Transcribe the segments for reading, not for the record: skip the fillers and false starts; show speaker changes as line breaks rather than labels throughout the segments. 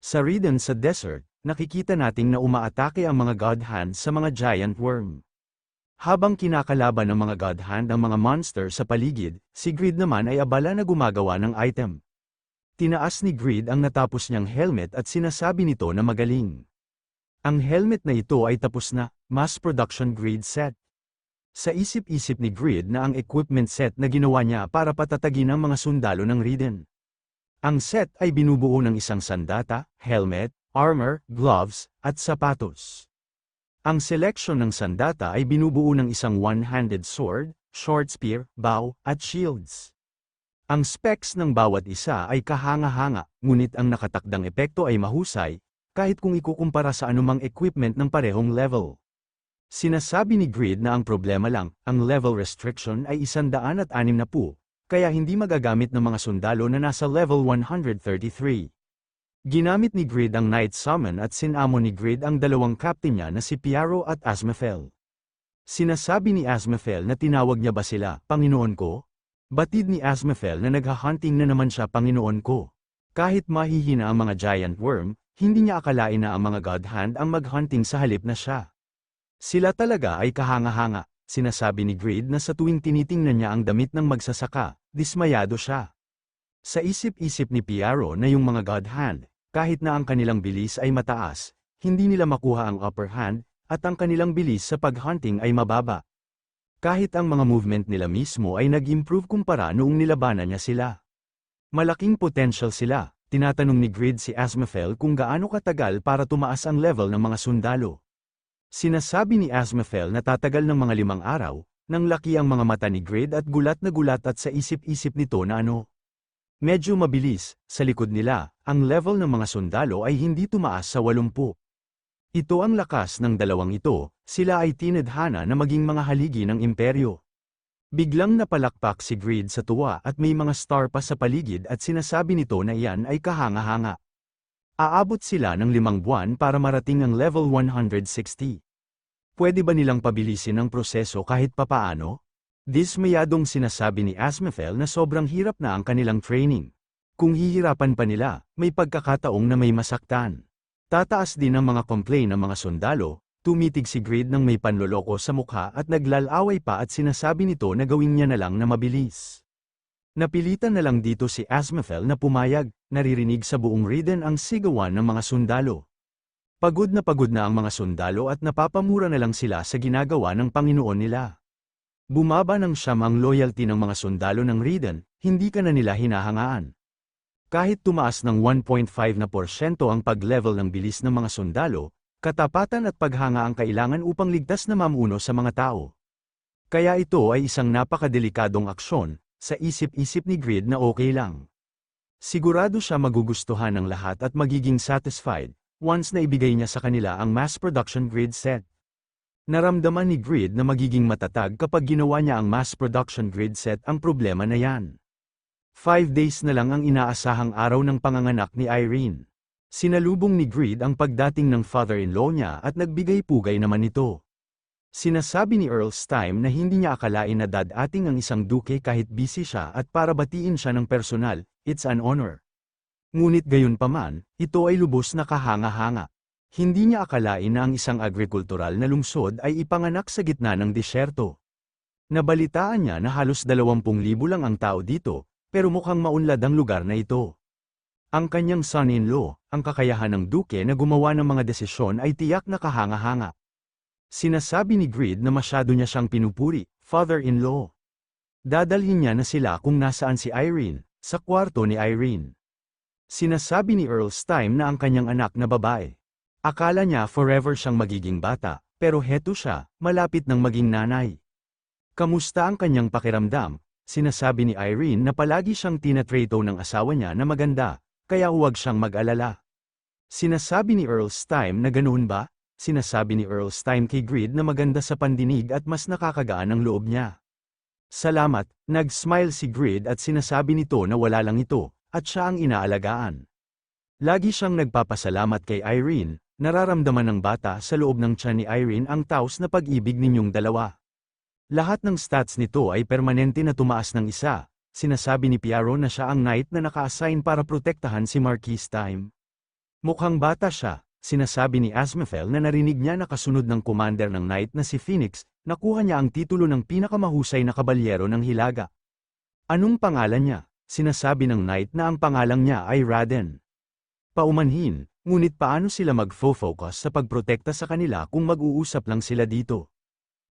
Sa Ridden sa desert, nakikita nating na umaatake ang mga God Hand sa mga giant worm. Habang kinakalaban ng mga God Hand ang mga monster sa paligid, si Greed naman ay abala na gumagawa ng item. Tinaas ni Greed ang natapos niyang helmet at sinasabi nito na magaling. Ang helmet na ito ay tapos na, mass production Greed set. Sa isip-isip ni Greed na ang equipment set na ginawa niya para patatagin ang mga sundalo ng Ridden. Ang set ay binubuo ng isang sandata, helmet, armor, gloves, at sapatos. Ang selection ng sandata ay binubuo ng isang one-handed sword, short spear, bow, at shields. Ang specs ng bawat isa ay kahanga-hanga, ngunit ang nakatakdang epekto ay mahusay, kahit kung ikukumpara sa anumang equipment ng parehong level. Sinasabi ni Greed na ang problema lang, ang level restriction ay 160, kaya hindi magagamit ng mga sundalo na nasa level 133. Ginamit ni Greed ang Night Summon at sinamon ni Greed ang dalawang captain niya na si Piaro at Asmafel. Sinasabi ni Asmafel na tinawag niya ba sila, Panginoon ko? Batid ni Asmafel na naghahunting na naman siya Panginoon ko. Kahit mahihina ang mga giant worm, hindi niya akalain na ang mga God Hand ang maghunting sa halip na siya. Sila talaga ay kahanga-hanga. Sinasabi ni Greed na sa tuwing tinitingnan niya ang damit ng magsasaka, dismayado siya. Sa isip-isip ni Piaro na yung mga God Hand, kahit na ang kanilang bilis ay mataas, hindi nila makuha ang upper hand, at ang kanilang bilis sa paghunting ay mababa. Kahit ang mga movement nila mismo ay nag-improve kumpara noong nilabanan niya sila. Malaking potential sila. Tinatanong ni Greed si Asmafel kung gaano katagal para tumaas ang level ng mga sundalo. Sinasabi ni Asmafel na tatagal ng mga 5 araw, nang laki ang mga mata ni Greed at gulat at sa isip-isip nito na medyo mabilis, sa likod nila, ang level ng mga sundalo ay hindi tumaas sa 80. Ito ang lakas ng dalawang ito, sila ay tinadhana na maging mga haligi ng imperyo. Biglang napalakpak si Greed sa tuwa at may mga star pa sa paligid at sinasabi nito na iyan ay kahanga-hanga. Aabot sila ng 5 buwan para marating ang level 160. Pwede ba nilang pabilisin ang proseso kahit papaano? Dismayadong sinasabi ni Asmafel na sobrang hirap na ang kanilang training. Kung hihirapan pa nila, may pagkakataong na may masaktan. Tataas din ang mga complaint ng mga sundalo, tumitig si Greed ng may panloloko sa mukha at naglalaway pa at sinasabi nito na gawin niya na lang na mabilis. Napilitan na lang dito si Asmafel na pumayag, naririnig sa buong Ridden ang sigawan ng mga sundalo. Pagod na ang mga sundalo at napapamura na lang sila sa ginagawa ng Panginoon nila. Bumaba ng siyam ang loyalty ng mga sundalo ng Ridden, hindi ka na nila hinahangaan. Kahit tumaas ng 1.5% ang pag-level ng bilis ng mga sundalo, katapatan at paghanga ang kailangan upang ligtas na mamuno sa mga tao. Kaya ito ay isang napakadelikadong aksyon, sa isip-isip ni Greed na okay lang. Sigurado siya magugustuhan ng lahat at magiging satisfied, once na ibigay niya sa kanila ang mass production Greed set. Naramdaman ni Greed na magiging matatag kapag ginawa niya ang mass production Greed set ang problema na yan. 5 days na lang ang inaasahang araw ng panganganak ni Irene. Sinalubong ni Greed ang pagdating ng father-in-law niya at nagbigay-pugay naman ito. Sinasabi ni Earl Stime na hindi niya akalain na dadating ang isang duke kahit busy siya at para batiin siya ng personal, it's an honor. Ngunit gayunpaman, ito ay lubos na kahanga-hanga. Hindi niya akalain na ang isang agrikultural na lungsod ay ipanganak sa gitna ng disyerto. Nabalitaan niya na halos 20,000 lang ang tao dito, pero mukhang maunlad ang lugar na ito. Ang kanyang son-in-law, ang kakayahan ng duke na gumawa ng mga desisyon ay tiyak na kahanga-hanga. Sinasabi ni Greed na masyado niya siyang pinupuri, father-in-law. Dadalhin niya na sila kung nasaan si Irene, sa kwarto ni Irene. Sinasabi ni Earl Stime na ang kanyang anak na babae. Akala niya forever siyang magiging bata, pero heto siya, malapit ng maging nanay. Kamusta ang kanyang pakiramdam? Sinasabi ni Irene na palagi siyang tinatrato ng asawa niya na maganda, kaya huwag siyang mag-alala. Sinasabi ni Earl Stime na ganoon ba? Sinasabi ni Earl Stime kay Greed na maganda sa pandinig at mas nakakagaan ang loob niya. Salamat, nag-smile si Greed at sinasabi nito na wala lang ito, at siya ang inaalagaan. Lagi siyang nagpapasalamat kay Irene, nararamdaman ng bata sa loob ng tiyan ni Irene ang taos na pag-ibig ninyong dalawa. Lahat ng stats nito ay permanente na tumaas ng isa. Sinasabi ni Piaro na siya ang knight na naka-assign para protektahan si Marquis Stime. Mukhang bata siya, sinasabi ni Asmafel na narinig niya na kasunod ng commander ng Knight na si Phoenix, nakuha niya ang titulo ng pinakamahusay na kabalyero ng Hilaga. Anong pangalan niya? Sinasabi ng Knight na ang pangalang niya ay Raden. Paumanhin, ngunit paano sila mag-focus sa pagprotekta sa kanila kung mag-uusap lang sila dito?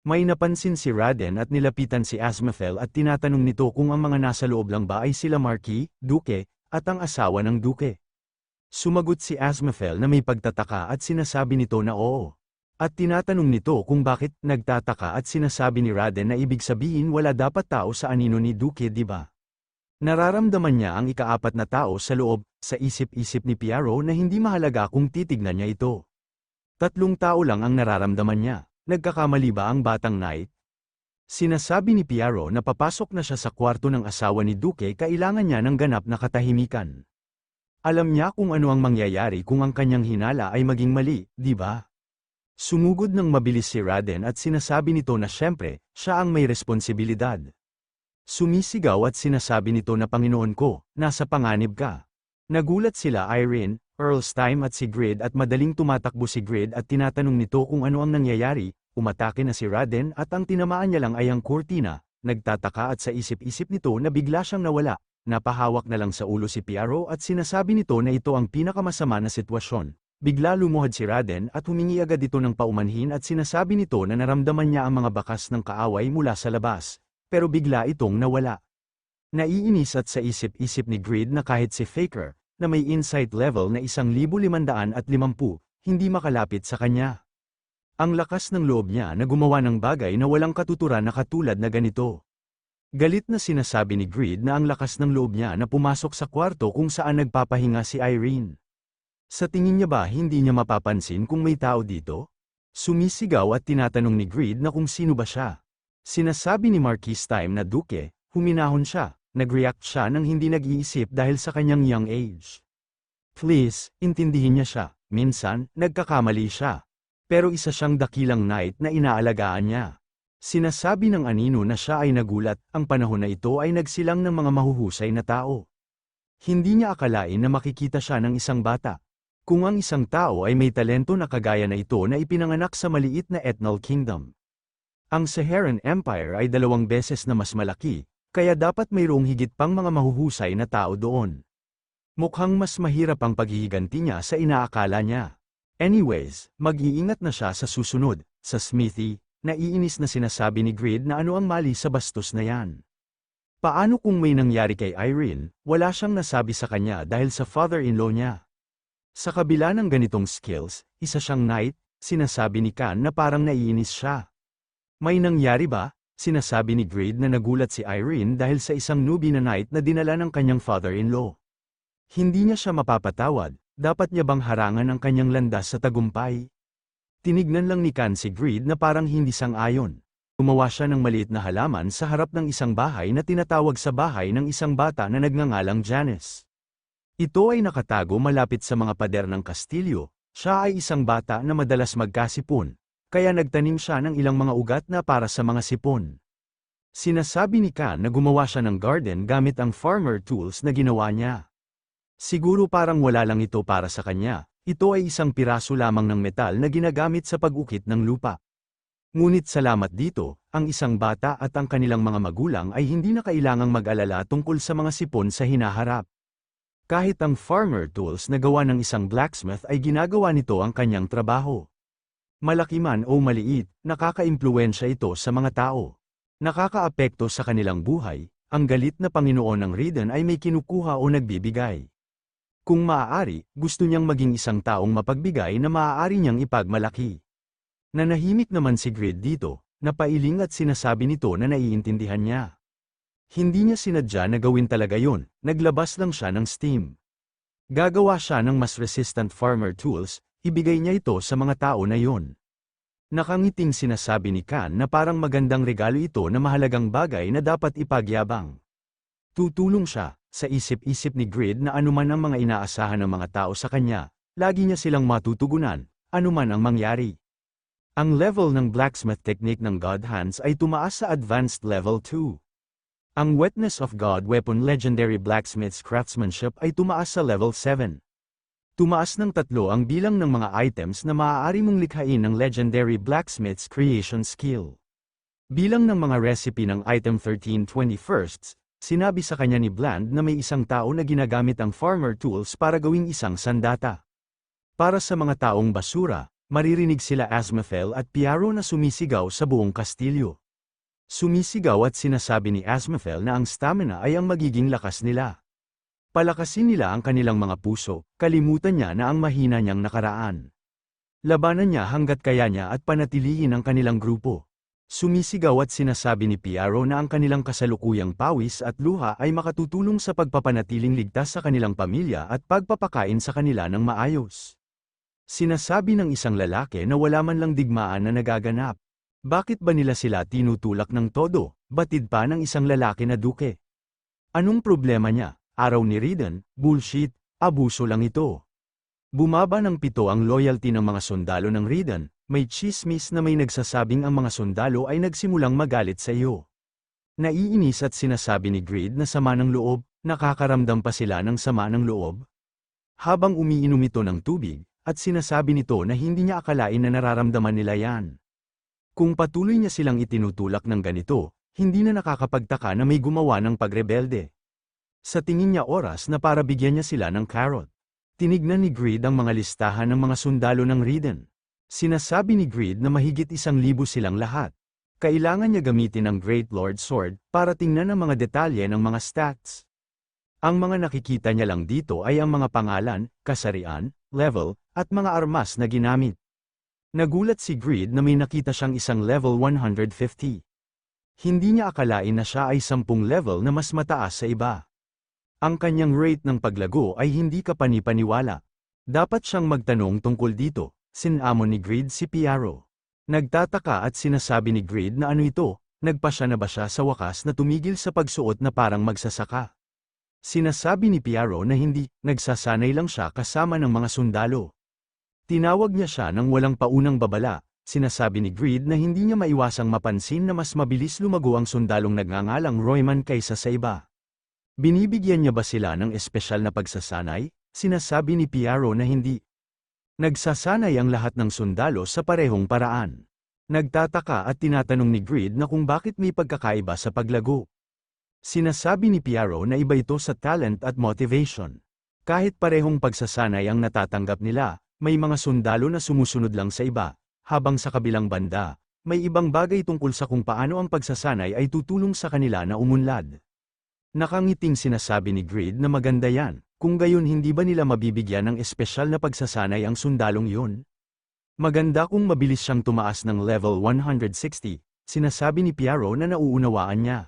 May napansin si Raden at nilapitan si Asmafel at tinatanong nito kung ang mga nasa loob lang ba ay sila Marquis, Duke, at ang asawa ng Duke. Sumagot si Asmafel na may pagtataka at sinasabi nito na oo. At tinatanong nito kung bakit nagtataka at sinasabi ni Raden na ibig sabihin wala dapat tao sa anino ni Duke, di ba? Nararamdaman niya ang ikaapat na tao sa loob, sa isip-isip ni Piero na hindi mahalaga kung titignan niya ito. 3 tao lang ang nararamdaman niya. Nagkakamali ba ang batang Knight? Sinasabi ni Piero na papasok na siya sa kwarto ng asawa ni Duke, kailangan niya ng ganap na katahimikan. Alam niya kung ano ang mangyayari kung ang kanyang hinala ay maging mali, di ba? Sumugod ng mabilis si Raden at sinasabi nito na siyempre, siya ang may responsibilidad. Sumisigaw at sinasabi nito na Panginoon ko, nasa panganib ka. Nagulat sila Irene, Earl Stime at si Grid at madaling tumatakbo si Grid at tinatanong nito kung ano ang nangyayari, umatake na si Raden at ang tinamaan niya lang ay ang kurtina, nagtataka at sa isip-isip nito na bigla siyang nawala. Napahawak na lang sa ulo si Piero at sinasabi nito na ito ang pinakamasama na sitwasyon. Bigla lumuhad si Raden at humingi agad ito ng paumanhin at sinasabi nito na naramdaman niya ang mga bakas ng kaaway mula sa labas. Pero bigla itong nawala. Naiinis at sa isip-isip ni Grid na kahit si Faker, na may insight level na 1,550, hindi makalapit sa kanya. Ang lakas ng loob niya na gumawa ng bagay na walang katuturan na katulad na ganito. Galit na sinasabi ni Grid na ang lakas ng loob niya na pumasok sa kwarto kung saan nagpapahinga si Irene. Sa tingin niya ba hindi niya mapapansin kung may tao dito? Sumisigaw at tinatanong ni Grid na kung sino ba siya. Sinasabi ni Marquis Stime na Duke, huminahon siya, nag-react siya nang hindi nag-iisip dahil sa kanyang young age. Please, intindihin niya siya, minsan, nagkakamali siya. Pero isa siyang dakilang knight na inaalagaan niya. Sinasabi ng anino na siya ay nagulat, ang panahon na ito ay nagsilang ng mga mahuhusay na tao. Hindi niya akalain na makikita siya ng isang bata. Kung ang isang tao ay may talento na kagaya na ito na ipinanganak sa maliit na Ethnal Kingdom. Ang Saharan Empire ay 2 beses na mas malaki, kaya dapat mayroong higit pang mga mahuhusay na tao doon. Mukhang mas mahirap ang paghihiganti niya sa inaakala niya. Anyways, mag-iingat na siya sa susunod, sa smithy. Naiinis na sinasabi ni Grid na ano ang mali sa bastos na yan. Paano kung may nangyari kay Irene, wala siyang nasabi sa kanya dahil sa father-in-law niya. Sa kabila ng ganitong skills, isa siyang knight, sinasabi ni Khan na parang naiinis siya. May nangyari ba? Sinasabi ni Grid na nagulat si Irene dahil sa isang newbie na knight na dinala ng kanyang father-in-law. Hindi niya siya mapapatawad, dapat niya bang harangan ang kanyang landas sa tagumpay? Tinignan lang ni Khan si Grid na parang hindi sang-ayon. Gumawa siya ng maliit na halaman sa harap ng isang bahay na tinatawag sa bahay ng isang bata na nagngangalang Janice. Ito ay nakatago malapit sa mga pader ng kastilyo. Siya ay isang bata na madalas magkasipon, kaya nagtanim siya ng ilang mga ugat na para sa mga sipon. Sinasabi ni Khan na gumawa siya ng garden gamit ang farmer tools na ginawa niya. Siguro parang wala lang ito para sa kanya. Ito ay isang piraso lamang ng metal na ginagamit sa pag-ukit ng lupa. Ngunit salamat dito, ang isang bata at ang kanilang mga magulang ay hindi na kailangang mag-alala tungkol sa mga sipon sa hinaharap. Kahit ang farmer tools na gawa ng isang blacksmith ay ginagawa nito ang kanyang trabaho. Malaki man o maliit, nakaka-impluwensya ito sa mga tao. Nakakaapekto sa kanilang buhay, ang galit na Panginoon ng Raden ay may kinukuha o nagbibigay. Kung maaari, gusto niyang maging isang taong mapagbigay na maaari niyang ipagmalaki. Nanahimik naman si Grid dito, napailing at sinasabi nito na naiintindihan niya. Hindi niya sinadya na gawin talaga yon, naglabas lang siya ng steam. Gagawa siya ng mas resistant farmer tools, ibigay niya ito sa mga tao na yon. Nakangiting sinasabi ni Khan na parang magandang regalo ito na mahalagang bagay na dapat ipagyabang. Tutulong siya. Sa isip-isip ni Grid na anuman ang mga inaasahan ng mga tao sa kanya, lagi niya silang matutugunan, anuman ang mangyari. Ang level ng blacksmith technique ng God Hands ay tumaas sa advanced level 2. Ang Wetness of God Weapon Legendary Blacksmith's Craftsmanship ay tumaas sa level 7. Tumaas ng 3 ang bilang ng mga items na maaari mong likhain ng Legendary Blacksmith's Creation Skill. Bilang ng mga recipe ng item 1321st, sinabi sa kanya ni Bland na may isang tao na ginagamit ang farmer tools para gawing isang sandata. Para sa mga taong basura, maririnig sila Asmathel at Piaro na sumisigaw sa buong kastilyo. Sumisigaw at sinasabi ni Asmathel na ang stamina ay ang magiging lakas nila. Palakasin nila ang kanilang mga puso, kalimutan niya na ang mahina niyang nakaraan. Labanan niya hanggat kaya niya at panatilihin ang kanilang grupo. Sumisigaw at sinasabi ni Piaro na ang kanilang kasalukuyang pawis at luha ay makatutulong sa pagpapanatiling ligtas sa kanilang pamilya at pagpapakain sa kanila ng maayos. Sinasabi ng isang lalaki na wala man lang digmaan na nagaganap. Bakit ba nila sila tinutulak ng todo, batid pa ng isang lalaki na duke? Anong problema niya? Araw ni Ridan, bullshit, abuso lang ito. Bumaba ng 7 ang loyalty ng mga sundalo ng Ridan. May chismis na may nagsasabing ang mga sundalo ay nagsimulang magalit sa iyo. Naiinis at sinasabi ni Greed na sama ng loob, nakakaramdam pa sila ng sama ng loob. Habang umiinom ito ng tubig, at sinasabi nito na hindi niya akalain na nararamdaman nila yan. Kung patuloy niya silang itinutulak ng ganito, hindi na nakakapagtaka na may gumawa ng pagrebelde. Sa tingin niya oras na para bigyan niya sila ng carrot. Tinignan ni Greed ang mga listahan ng mga sundalo ng Ridan. Sinasabi ni Greed na mahigit 1,000 silang lahat. Kailangan niya gamitin ang Great Lord Sword para tingnan ang mga detalye ng mga stats. Ang mga nakikita niya lang dito ay ang mga pangalan, kasarian, level, at mga armas na ginamit. Nagulat si Greed na may nakita siyang isang level 150. Hindi niya akalain na siya ay 10 level na mas mataas sa iba. Ang kanyang rate ng paglago ay hindi kapani-paniwala. Dapat siyang magtanong tungkol dito. Sinamon ni Greed si Piaro. Nagtataka at sinasabi ni Greed na ano ito, nagpasya na ba siya sa wakas na tumigil sa pagsuot na parang magsasaka. Sinasabi ni Piaro na hindi, nagsasanay lang siya kasama ng mga sundalo. Tinawag niya siya ng walang paunang babala, sinasabi ni Greed na hindi niya maiwasang mapansin na mas mabilis lumago ang sundalong nagngangalang Royman kaysa sa iba. Binibigyan niya ba sila ng espesyal na pagsasanay? Sinasabi ni Piaro na hindi. Nagsasanay ang lahat ng sundalo sa parehong paraan. Nagtataka at tinatanong ni Greed na kung bakit may pagkakaiba sa paglago. Sinasabi ni Piaro na iba ito sa talent at motivation. Kahit parehong pagsasanay ang natatanggap nila, may mga sundalo na sumusunod lang sa iba, habang sa kabilang banda, may ibang bagay tungkol sa kung paano ang pagsasanay ay tutulong sa kanila na umunlad. Nakangiting sinasabi ni Greed na maganda yan. Kung gayon hindi ba nila mabibigyan ng espesyal na pagsasanay ang sundalong yun? Maganda kung mabilis siyang tumaas ng level 160, sinasabi ni Piaro na nauunawaan niya.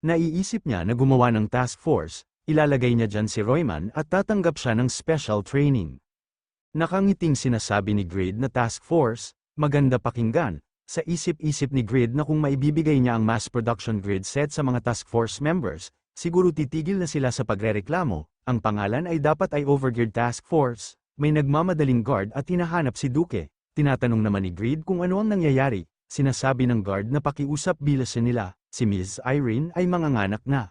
Naiisip niya na gumawa ng task force, ilalagay niya dyan si Royman at tatanggap siya ng special training. Nakangiting sinasabi ni Greed na task force, maganda pakinggan, sa isip-isip ni Greed na kung maibibigay niya ang mass production grid set sa mga task force members, siguro titigil na sila sa pagrereklamo. Ang pangalan ay dapat ay Overgeared Task Force. May nagmamadaling guard at hinahanap si Duke. Tinatanong naman ni Greed kung ano ang nangyayari. Sinasabi ng guard na pakiusap bilasin nila. Si Ms. Irene ay manganganak na.